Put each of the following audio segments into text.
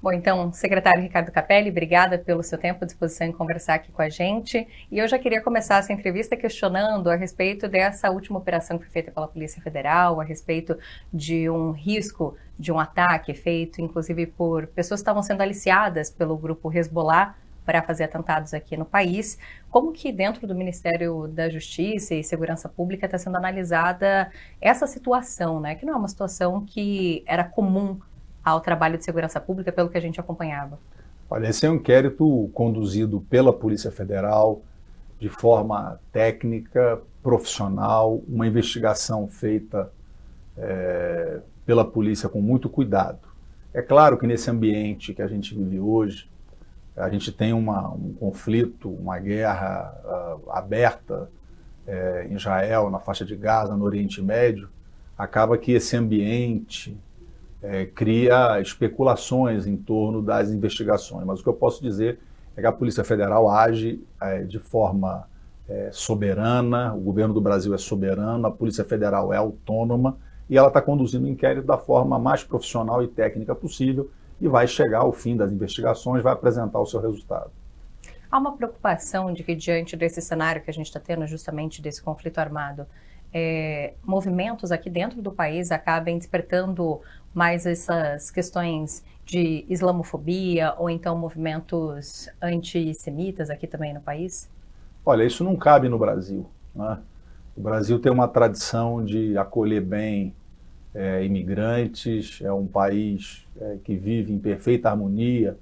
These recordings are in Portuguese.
Bom, então, secretário Ricardo Capelli, obrigada pelo seu tempo e disposição em conversar aqui com a gente. E eu já queria começar essa entrevista questionando a respeito dessa última operação que foi feita pela Polícia Federal, a respeito de um risco de um ataque feito, inclusive, por pessoas que estavam sendo aliciadas pelo grupo Hezbollah para fazer atentados aqui no país. Como que dentro do Ministério da Justiça e Segurança Pública está sendo analisada essa situação, né? Que não é uma situação que era comum ao trabalho de segurança pública, pelo que a gente acompanhava. Olha, esse é um inquérito conduzido pela Polícia Federal de forma técnica, profissional, uma investigação feita pela polícia com muito cuidado. É claro que nesse ambiente que a gente vive hoje, a gente tem um conflito, uma guerra aberta em Israel, na faixa de Gaza, no Oriente Médio, acaba que esse ambiente cria especulações em torno das investigações. Mas o que eu posso dizer é que a Polícia Federal age de forma soberana, o governo do Brasil é soberano, a Polícia Federal é autônoma e ela está conduzindo o inquérito da forma mais profissional e técnica possível e vai chegar ao fim das investigações, vai apresentar o seu resultado. Há uma preocupação de que, diante desse cenário que a gente está tendo, justamente desse conflito armado, movimentos aqui dentro do país acabem despertando mais essas questões de islamofobia ou então movimentos antissemitas aqui também no país? Olha, isso não cabe no Brasil, né? O Brasil tem uma tradição de acolher bem imigrantes, é um país que vive em perfeita harmonia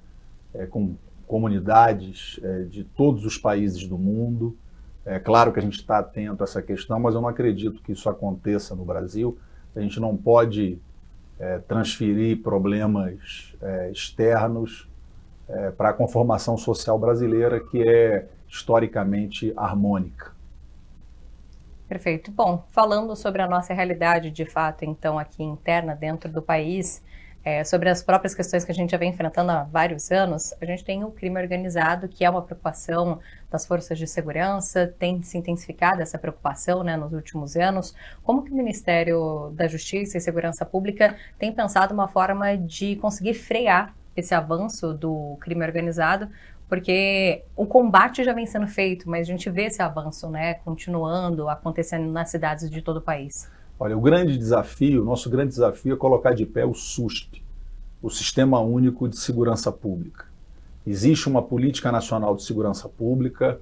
com comunidades de todos os países do mundo. É claro que a gente está atento a essa questão, mas eu não acredito que isso aconteça no Brasil. A gente não pode transferir problemas externos para a conformação social brasileira, que é historicamente harmônica. Perfeito. Bom, falando sobre a nossa realidade, de fato, então, aqui interna, dentro do país, sobre as próprias questões que a gente já vem enfrentando há vários anos, a gente tem o crime organizado, que é uma preocupação das forças de segurança, tem se intensificado essa preocupação, né, nos últimos anos. Como que o Ministério da Justiça e Segurança Pública tem pensado uma forma de conseguir frear esse avanço do crime organizado? Porque o combate já vem sendo feito, mas a gente vê esse avanço, né, continuando, acontecendo nas cidades de todo o país. Olha, o nosso grande desafio é colocar de pé o SUSP, o Sistema Único de Segurança Pública. Existe uma política nacional de segurança pública,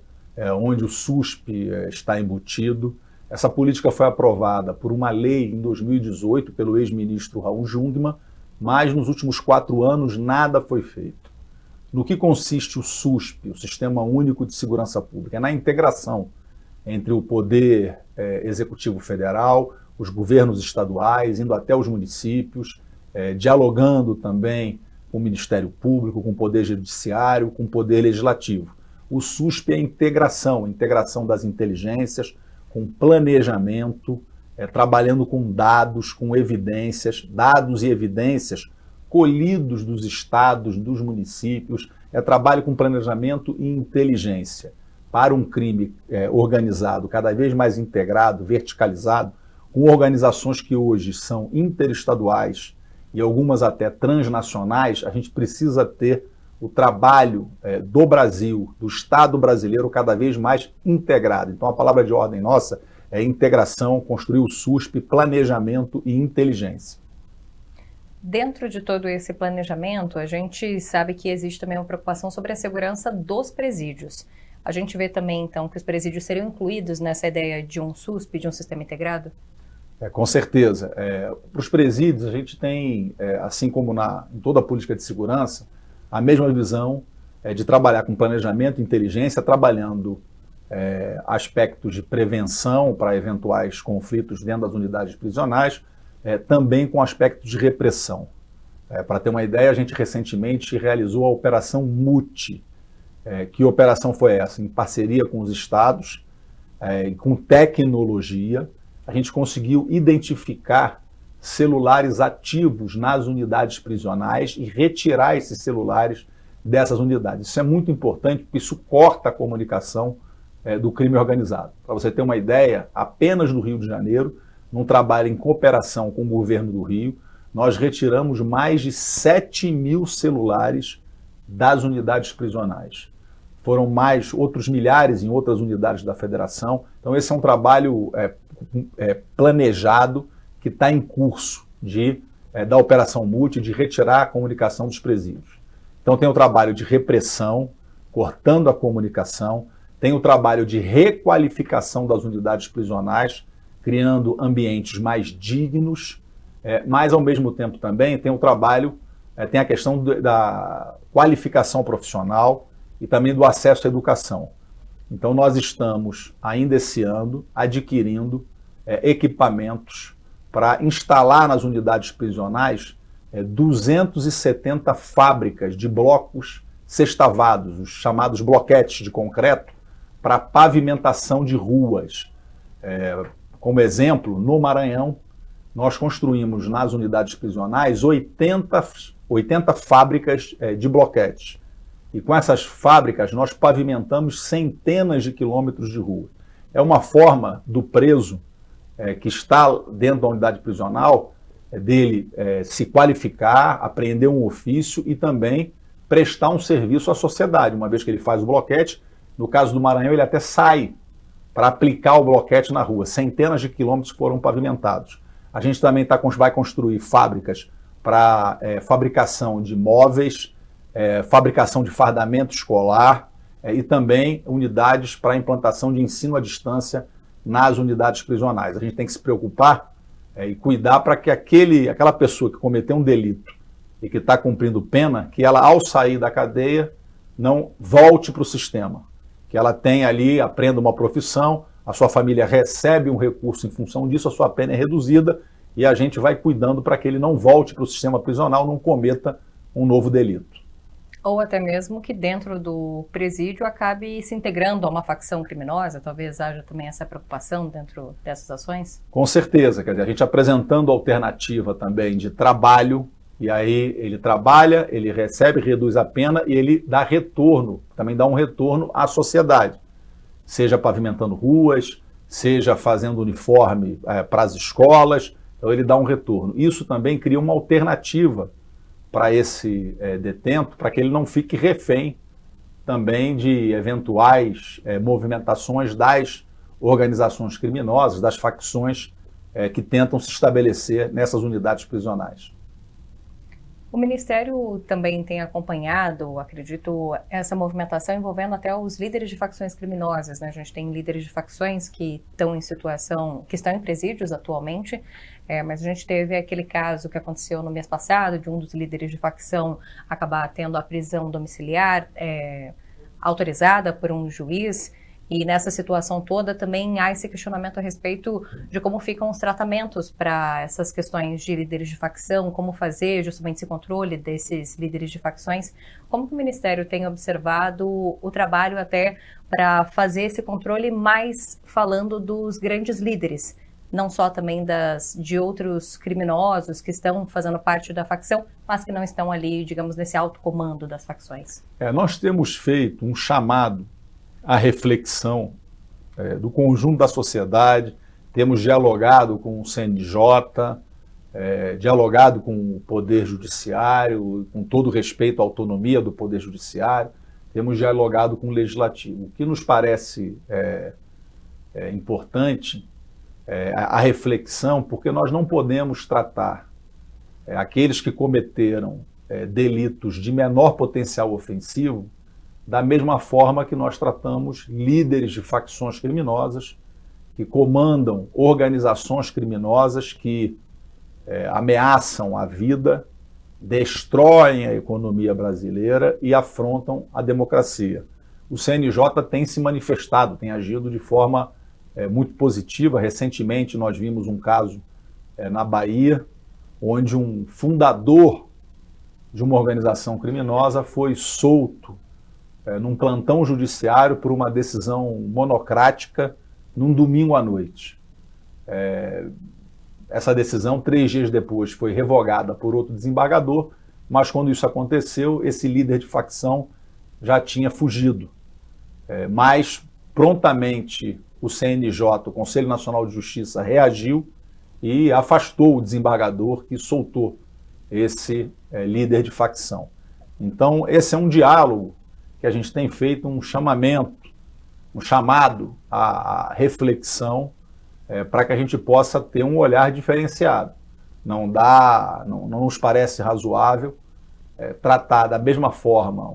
onde o SUSP está embutido. Essa política foi aprovada por uma lei em 2018 pelo ex-ministro Raul Jungmann, mas nos últimos 4 anos nada foi feito. No que consiste o SUSP, o Sistema Único de Segurança Pública? É na integração entre o Poder Executivo Federal, os governos estaduais, indo até os municípios, dialogando também com o Ministério Público, com o Poder Judiciário, com o Poder Legislativo. O SUSP é a integração das inteligências, com planejamento, trabalhando com dados, com evidências, dados e evidências colhidos dos estados, dos municípios, trabalho com planejamento e inteligência para um crime organizado, cada vez mais integrado, verticalizado, com organizações que hoje são interestaduais e algumas até transnacionais. A gente precisa ter o trabalho do Brasil, do Estado brasileiro, cada vez mais integrado. Então a palavra de ordem nossa é integração, construir o SUSP, planejamento e inteligência. Dentro de todo esse planejamento, a gente sabe que existe também uma preocupação sobre a segurança dos presídios. A gente vê também, então, que os presídios seriam incluídos nessa ideia de um SUSP, de um sistema integrado? Com certeza. Para os presídios, a gente tem, assim como em toda a política de segurança, a mesma visão de trabalhar com planejamento e inteligência, trabalhando aspectos de prevenção para eventuais conflitos dentro das unidades prisionais, também com aspectos de repressão. Para ter uma ideia, a gente recentemente realizou a Operação MUTI. Que operação foi essa? Em parceria com os estados, com tecnologia, a gente conseguiu identificar celulares ativos nas unidades prisionais e retirar esses celulares dessas unidades. Isso é muito importante, porque isso corta a comunicação do crime organizado. Para você ter uma ideia, apenas no Rio de Janeiro, num trabalho em cooperação com o governo do Rio, nós retiramos mais de 7.000 celulares das unidades prisionais. Foram mais outros milhares em outras unidades da federação. Então esse é um trabalho planejado que está em curso da Operação Multi, de retirar a comunicação dos presídios. Então tem o trabalho de repressão, cortando a comunicação, tem o trabalho de requalificação das unidades prisionais, criando ambientes mais dignos, mas ao mesmo tempo também tem o trabalho, tem a questão da qualificação profissional e também do acesso à educação. Então nós estamos ainda esse ano adquirindo equipamentos para instalar nas unidades prisionais 270 fábricas de blocos sextavados, os chamados bloquetes de concreto, para pavimentação de ruas. Como exemplo, no Maranhão, nós construímos nas unidades prisionais 80 fábricas de bloquetes. E com essas fábricas nós pavimentamos centenas de quilômetros de rua. É uma forma do preso que está dentro da unidade prisional dele se qualificar, aprender um ofício e também prestar um serviço à sociedade. Uma vez que ele faz o bloquete, no caso do Maranhão, ele até sai para aplicar o bloquete na rua. Centenas de quilômetros foram pavimentados. A gente também vai construir fábricas para fabricação de móveis, fabricação de fardamento escolar e também unidades para implantação de ensino à distância nas unidades prisionais. A gente tem que se preocupar e cuidar para que aquela pessoa que cometeu um delito e que está cumprindo pena, que ela, ao sair da cadeia, não volte para o sistema. Que ela tenha ali, aprenda uma profissão, a sua família recebe um recurso em função disso, a sua pena é reduzida e a gente vai cuidando para que ele não volte para o sistema prisional, não cometa um novo delito. Ou até mesmo que dentro do presídio acabe se integrando a uma facção criminosa, talvez haja também essa preocupação dentro dessas ações? Com certeza, quer dizer, a gente apresentando alternativa também de trabalho, e aí ele trabalha, ele recebe, reduz a pena e ele dá retorno, também dá um retorno à sociedade, seja pavimentando ruas, seja fazendo uniforme para as escolas, então ele dá um retorno. Isso também cria uma alternativa para esse detento, para que ele não fique refém também de eventuais movimentações das organizações criminosas, das facções que tentam se estabelecer nessas unidades prisionais. O Ministério também tem acompanhado, acredito, essa movimentação envolvendo até os líderes de facções criminosas, né? A gente tem líderes de facções que estão em presídios atualmente, mas a gente teve aquele caso que aconteceu no mês passado, de um dos líderes de facção acabar tendo a prisão domiciliar autorizada por um juiz. E nessa situação toda também há esse questionamento a respeito de como ficam os tratamentos para essas questões de líderes de facção, como fazer justamente esse controle desses líderes de facções. Como que o Ministério tem observado o trabalho até para fazer esse controle, mais falando dos grandes líderes, não só também de outros criminosos que estão fazendo parte da facção, mas que não estão ali, digamos, nesse alto comando das facções? Nós temos feito um chamado a reflexão do conjunto da sociedade, temos dialogado com o CNJ, dialogado com o Poder Judiciário, com todo respeito à autonomia do Poder Judiciário, temos dialogado com o Legislativo. O que nos parece importante a reflexão, porque nós não podemos tratar aqueles que cometeram delitos de menor potencial ofensivo da mesma forma que nós tratamos líderes de facções criminosas que comandam organizações criminosas que ameaçam a vida, destroem a economia brasileira e afrontam a democracia. O CNJ tem se manifestado, tem agido de forma muito positiva. Recentemente nós vimos um caso na Bahia, onde um fundador de uma organização criminosa foi solto num plantão judiciário por uma decisão monocrática num domingo à noite. Essa decisão, 3 dias depois, foi revogada por outro desembargador, mas quando isso aconteceu, esse líder de facção já tinha fugido. Mas prontamente o CNJ, o Conselho Nacional de Justiça, reagiu e afastou o desembargador que soltou esse líder de facção. Então, esse é um diálogo que a gente tem feito, um chamamento, um chamado à reflexão para que a gente possa ter um olhar diferenciado. Não nos parece razoável tratar da mesma forma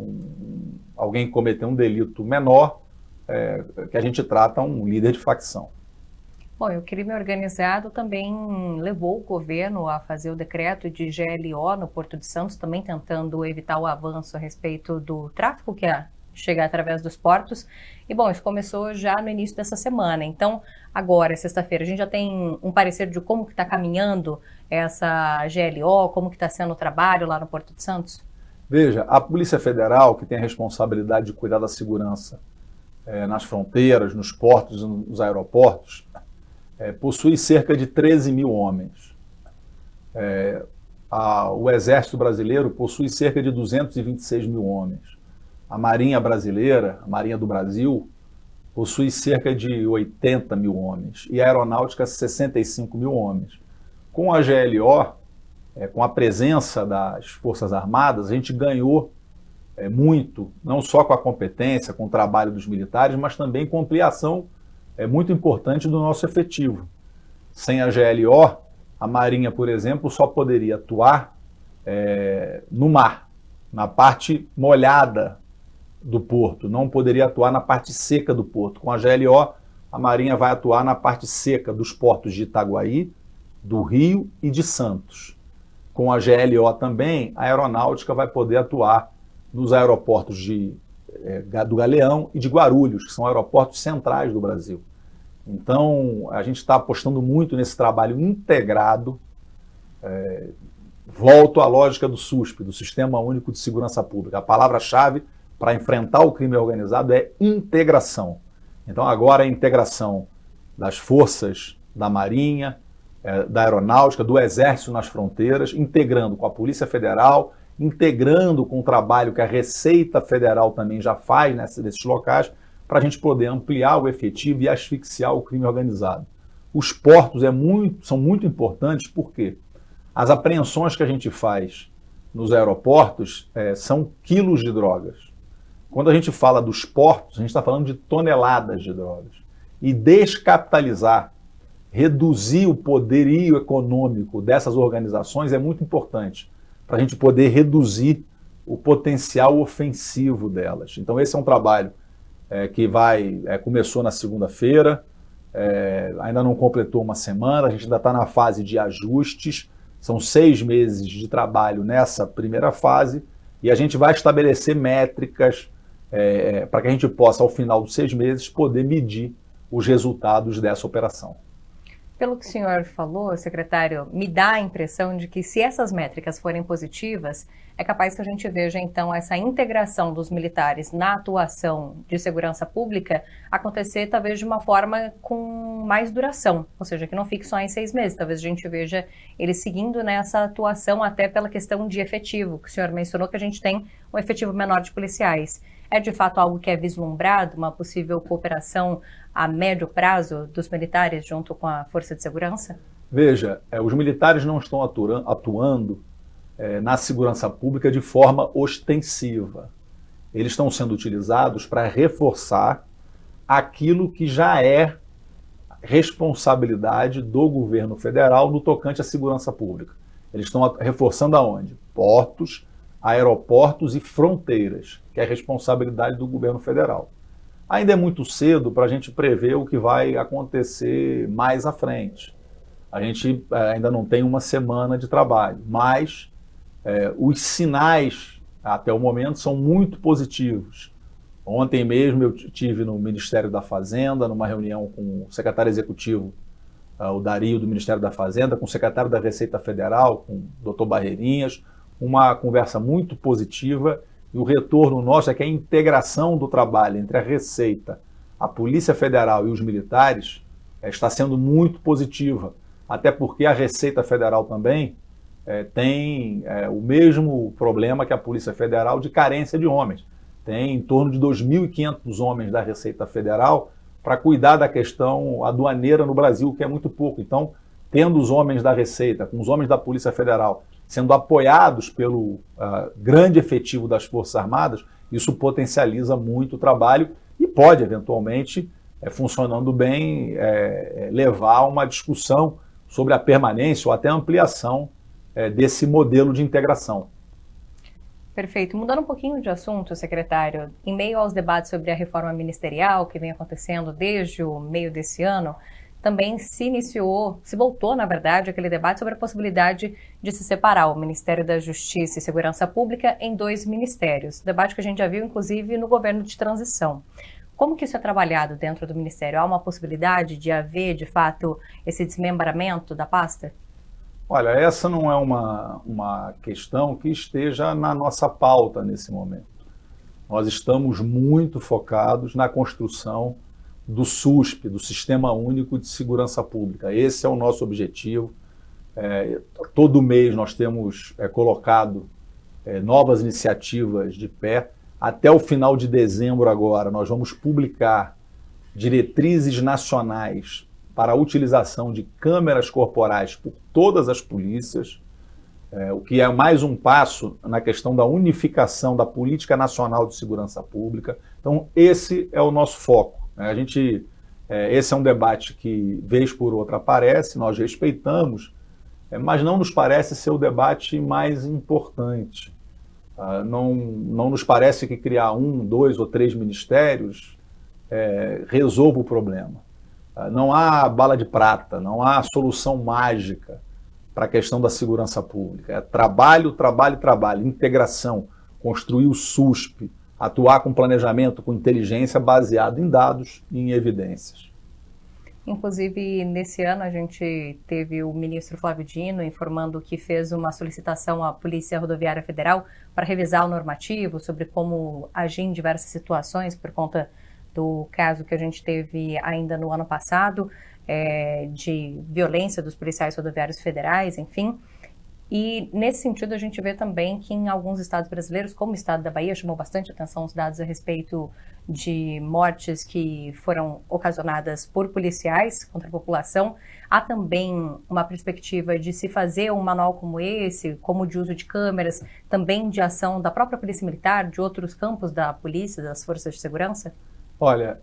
alguém cometer um delito menor que a gente trata um líder de facção. Bom, e o crime organizado também levou o governo a fazer o decreto de GLO no Porto de Santos, também tentando evitar o avanço a respeito do tráfico que chega através dos portos. E, bom, isso começou já no início dessa semana. Então, agora, sexta-feira, a gente já tem um parecer de como que está caminhando essa GLO, como que está sendo o trabalho lá no Porto de Santos? Veja, a Polícia Federal, que tem a responsabilidade de cuidar da segurança nas fronteiras, nos portos e nos aeroportos, possui cerca de 13 mil homens. O Exército Brasileiro possui cerca de 226 mil homens. A Marinha Brasileira, a Marinha do Brasil, possui cerca de 80 mil homens. E a Aeronáutica, 65 mil homens. Com a GLO, com a presença das Forças Armadas, a gente ganhou muito, não só com a competência, com o trabalho dos militares, mas também com ampliação muito importante do nosso efetivo. Sem a GLO, a Marinha, por exemplo, só poderia atuar no mar, na parte molhada do porto, não poderia atuar na parte seca do porto. Com a GLO, a Marinha vai atuar na parte seca dos portos de Itaguaí, do Rio e de Santos. Com a GLO também, a Aeronáutica vai poder atuar nos aeroportos do Galeão e de Guarulhos, que são aeroportos centrais do Brasil. Então, a gente está apostando muito nesse trabalho integrado. Volto à lógica do SUSP, do Sistema Único de Segurança Pública. A palavra-chave para enfrentar o crime organizado é integração. Então, agora a integração das forças da Marinha, da Aeronáutica, do Exército nas fronteiras, integrando com a Polícia Federal, integrando com o trabalho que a Receita Federal também já faz nesses locais, para a gente poder ampliar o efetivo e asfixiar o crime organizado. Os portos são muito importantes porque as apreensões que a gente faz nos aeroportos são quilos de drogas. Quando a gente fala dos portos, a gente está falando de toneladas de drogas. E descapitalizar, reduzir o poderio econômico dessas organizações é muito importante, para a gente poder reduzir o potencial ofensivo delas. Então esse é um trabalho que começou na segunda-feira, ainda não completou uma semana, a gente ainda está na fase de ajustes, são 6 meses de trabalho nessa primeira fase, e a gente vai estabelecer métricas para que a gente possa, ao final dos 6 meses, poder medir os resultados dessa operação. Pelo que o senhor falou, secretário, me dá a impressão de que se essas métricas forem positivas, é capaz que a gente veja então essa integração dos militares na atuação de segurança pública acontecer talvez de uma forma com mais duração, ou seja, que não fique só em 6 meses, talvez a gente veja eles seguindo nessa atuação até pela questão de efetivo, que o senhor mencionou que a gente tem um efetivo menor de policiais. É de fato algo que é vislumbrado, uma possível cooperação a médio prazo dos militares junto com a Força de Segurança? Veja, os militares não estão atuando na segurança pública de forma ostensiva. Eles estão sendo utilizados para reforçar aquilo que já é responsabilidade do governo federal no tocante à segurança pública. Eles estão reforçando aonde? Portos, aeroportos e fronteiras, que é responsabilidade do governo federal. Ainda é muito cedo para a gente prever o que vai acontecer mais à frente. A gente ainda não tem uma semana de trabalho, mas os sinais até o momento são muito positivos. Ontem mesmo eu estive no Ministério da Fazenda, numa reunião com o secretário executivo, o Dario do Ministério da Fazenda, com o secretário da Receita Federal, com o Dr. Barreirinhas, uma conversa muito positiva, e o retorno nosso é que a integração do trabalho entre a Receita, a Polícia Federal e os militares está sendo muito positiva, até porque a Receita Federal também tem o mesmo problema que a Polícia Federal de carência de homens. Tem em torno de 2.500 homens da Receita Federal para cuidar da questão aduaneira no Brasil, que é muito pouco. Então, tendo os homens da Receita, com os homens da Polícia Federal sendo apoiados pelo grande efetivo das Forças Armadas, isso potencializa muito o trabalho e pode, eventualmente, funcionando bem, levar a uma discussão sobre a permanência ou até a ampliação desse modelo de integração. Perfeito. Mudando um pouquinho de assunto, secretário, em meio aos debates sobre a reforma ministerial que vem acontecendo desde o meio desse ano, também se voltou, na verdade, aquele debate sobre a possibilidade de se separar o Ministério da Justiça e Segurança Pública em 2 ministérios. Debate que a gente já viu, inclusive, no governo de transição. Como que isso é trabalhado dentro do Ministério? Há uma possibilidade de haver, de fato, esse desmembramento da pasta? Olha, essa não é uma questão que esteja na nossa pauta nesse momento. Nós estamos muito focados na construção do SUSP, do Sistema Único de Segurança Pública. Esse é o nosso objetivo. Todo mês nós temos colocado novas iniciativas de pé. Até o final de dezembro agora, nós vamos publicar diretrizes nacionais para a utilização de câmeras corporais por todas as polícias, o que é mais um passo na questão da unificação da Política Nacional de Segurança Pública. Então, esse é o nosso foco. Esse é um debate que, vez por outra, aparece, nós respeitamos, mas não nos parece ser o debate mais importante. Não nos parece que criar 1, 2 ou 3 ministérios resolva o problema. Não há bala de prata, não há solução mágica para a questão da segurança pública. É trabalho, trabalho, trabalho, integração, construir o SUSP, atuar com planejamento, com inteligência baseado em dados e em evidências. Inclusive, nesse ano a gente teve o ministro Flávio Dino informando que fez uma solicitação à Polícia Rodoviária Federal para revisar o normativo sobre como agir em diversas situações por conta do caso que a gente teve ainda no ano passado, de violência dos policiais rodoviários federais, enfim. E nesse sentido a gente vê também que em alguns estados brasileiros, como o estado da Bahia, chamou bastante atenção os dados a respeito de mortes que foram ocasionadas por policiais contra a população. Há também uma perspectiva de se fazer um manual como esse, como de uso de câmeras, também de ação da própria Polícia Militar, de outros campos da polícia, das forças de segurança? Olha,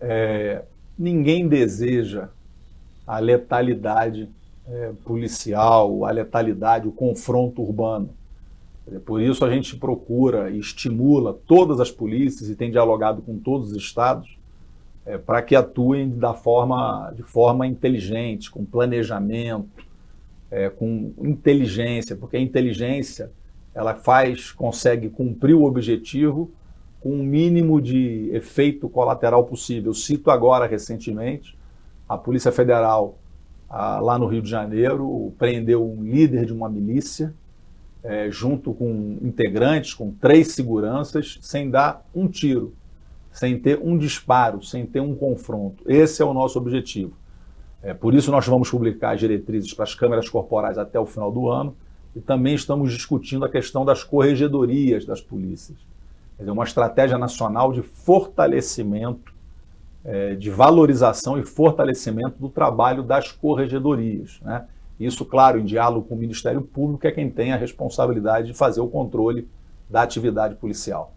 ninguém deseja a letalidade policial, a letalidade, o confronto urbano. Por isso a gente procura e estimula todas as polícias e tem dialogado com todos os estados para que atuem de forma inteligente, com planejamento, com inteligência, porque a inteligência ela consegue cumprir o objetivo com o mínimo de efeito colateral possível. Eu cito agora, recentemente, a Polícia Federal, lá no Rio de Janeiro, prendeu um líder de uma milícia, junto com integrantes, com 3 seguranças, sem dar um tiro, sem ter um disparo, sem ter um confronto. Esse é o nosso objetivo. Por isso nós vamos publicar as diretrizes para as câmeras corporais até o final do ano e também estamos discutindo a questão das corregedorias das polícias. Quer dizer, uma estratégia nacional de fortalecimento, de valorização e fortalecimento do trabalho das corregedorias, né? Isso, claro, em diálogo com o Ministério Público, que é quem tem a responsabilidade de fazer o controle da atividade policial.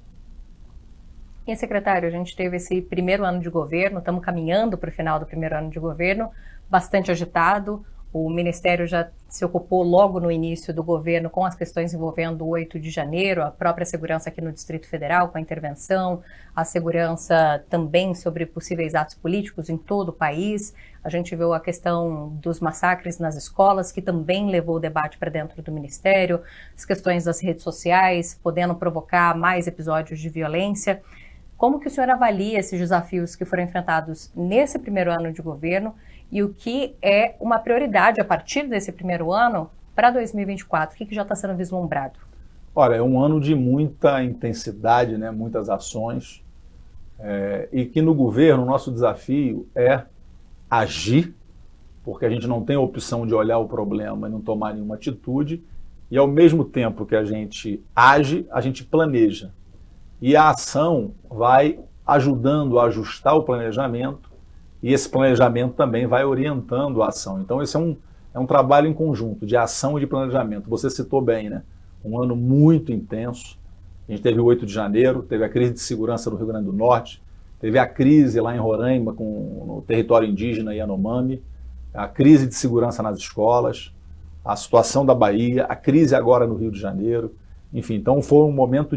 E, secretário, a gente teve esse primeiro ano de governo, estamos caminhando para o final do primeiro ano de governo, bastante agitado. O Ministério já se ocupou logo no início do governo com as questões envolvendo o 8 de janeiro, a própria segurança aqui no Distrito Federal, com a intervenção, a segurança também sobre possíveis atos políticos em todo o país. A gente viu a questão dos massacres nas escolas, que também levou o debate para dentro do Ministério, as questões das redes sociais, podendo provocar mais episódios de violência. Como que o senhor avalia esses desafios que foram enfrentados nesse primeiro ano de governo e o que é uma prioridade a partir desse primeiro ano para 2024? O que já está sendo vislumbrado? Olha, é um ano de muita intensidade, né? Muitas ações, e que no governo o nosso desafio é agir, porque a gente não tem a opção de olhar o problema e não tomar nenhuma atitude, e ao mesmo tempo que a gente age, a gente planeja. E a ação vai ajudando a ajustar o planejamento e esse planejamento também vai orientando a ação. Então esse é um trabalho em conjunto de ação e de planejamento. Você citou bem, né? um ano muito intenso. A gente teve o 8 de janeiro, teve a crise de segurança no Rio Grande do Norte, teve a crise lá em Roraima no território indígena Yanomami, a crise de segurança nas escolas, a situação da Bahia, a crise agora no Rio de Janeiro. Enfim, então foi um momento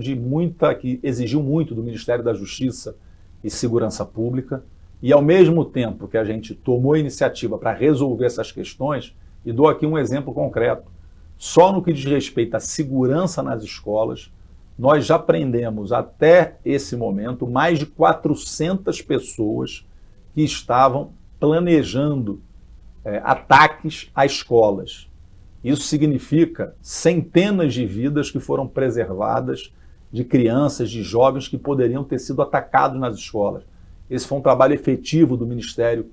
que exigiu muito do Ministério da Justiça e Segurança Pública, e ao mesmo tempo que a gente tomou a iniciativa para resolver essas questões, e dou aqui um exemplo concreto, só no que diz respeito à segurança nas escolas, nós já prendemos até esse momento mais de 400 pessoas que estavam planejando ataques a escolas. Isso significa centenas de vidas que foram preservadas, de crianças, de jovens que poderiam ter sido atacados nas escolas. Esse foi um trabalho efetivo do Ministério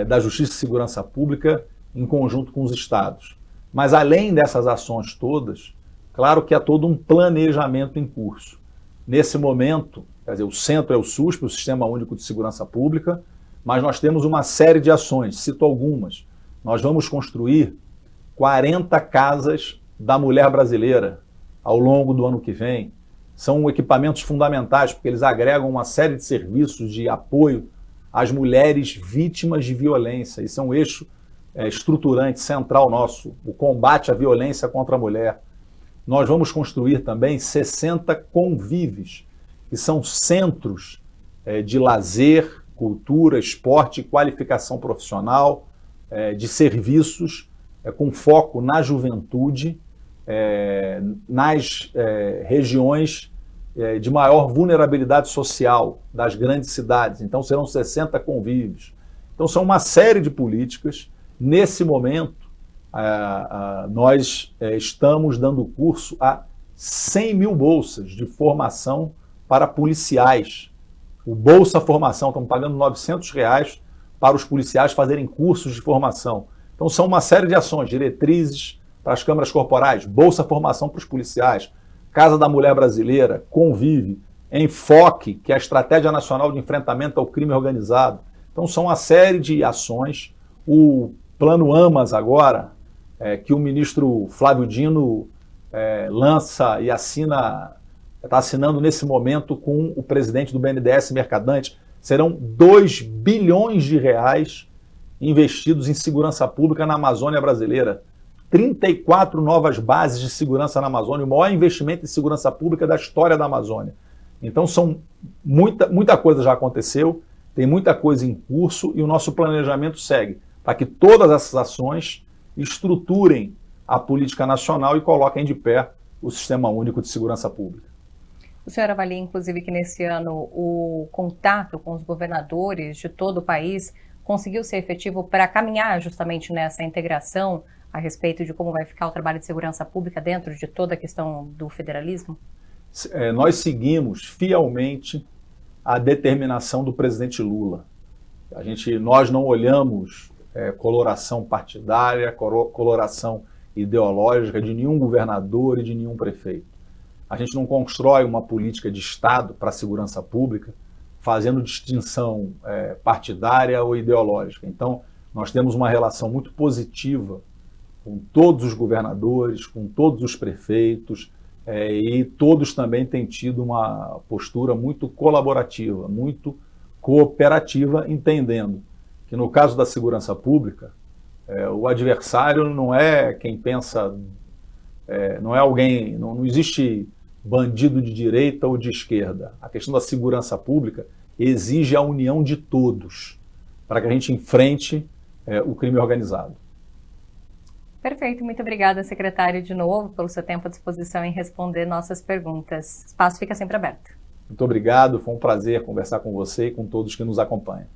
da Justiça e Segurança Pública em conjunto com os estados. Mas além dessas ações todas, claro que há todo um planejamento em curso. Nesse momento, quer dizer, o centro é o SUSP, o Sistema Único de Segurança Pública, mas nós temos uma série de ações, cito algumas. Nós vamos construir 40 casas da mulher brasileira ao longo do ano que vem. São equipamentos fundamentais, porque eles agregam uma série de serviços de apoio às mulheres vítimas de violência. Isso é um eixo estruturante, central nosso, o combate à violência contra a mulher. Nós vamos construir também 60 convives, que são centros de lazer, cultura, esporte, qualificação profissional, de serviços com foco na juventude, nas regiões de maior vulnerabilidade social das grandes cidades. Então serão 60 convívios. Então são uma série de políticas. Nesse momento, nós estamos dando curso a 100 mil bolsas de formação para policiais. O Bolsa Formação, estamos pagando R$900 para os policiais fazerem cursos de formação. Então são uma série de ações, diretrizes para as câmaras corporais, Bolsa Formação para os policiais, Casa da Mulher Brasileira, Convive, Enfoque, que é a Estratégia Nacional de Enfrentamento ao Crime Organizado. Então são uma série de ações. O Plano AMAS agora, que o ministro Flávio Dino lança e está assinando nesse momento com o presidente do BNDES Mercadante, serão 2 bilhões de reais investidos em segurança pública na Amazônia brasileira. 34 novas bases de segurança na Amazônia, o maior investimento em segurança pública da história da Amazônia. Então muita coisa já aconteceu, tem muita coisa em curso e o nosso planejamento segue para que todas essas ações estruturem a política nacional e coloquem de pé o Sistema Único de Segurança Pública. O senhor avalia, inclusive, que nesse ano o contato com os governadores de todo o país conseguiu ser efetivo para caminhar justamente nessa integração a respeito de como vai ficar o trabalho de segurança pública dentro de toda a questão do federalismo? Nós seguimos fielmente a determinação do presidente Lula. Nós não olhamos coloração partidária, coloração ideológica de nenhum governador e de nenhum prefeito. A gente não constrói uma política de Estado para a segurança pública fazendo distinção partidária ou ideológica. Então, nós temos uma relação muito positiva com todos os governadores, com todos os prefeitos, e todos também têm tido uma postura muito colaborativa, muito cooperativa, entendendo que no caso da segurança pública, o adversário não é quem pensa, não é alguém, não existe bandido de direita ou de esquerda. A questão da segurança pública exige a união de todos para que a gente enfrente o crime organizado. Perfeito, muito obrigada, secretário, de novo, pelo seu tempo à disposição em responder nossas perguntas. O espaço fica sempre aberto. Muito obrigado, foi um prazer conversar com você e com todos que nos acompanham.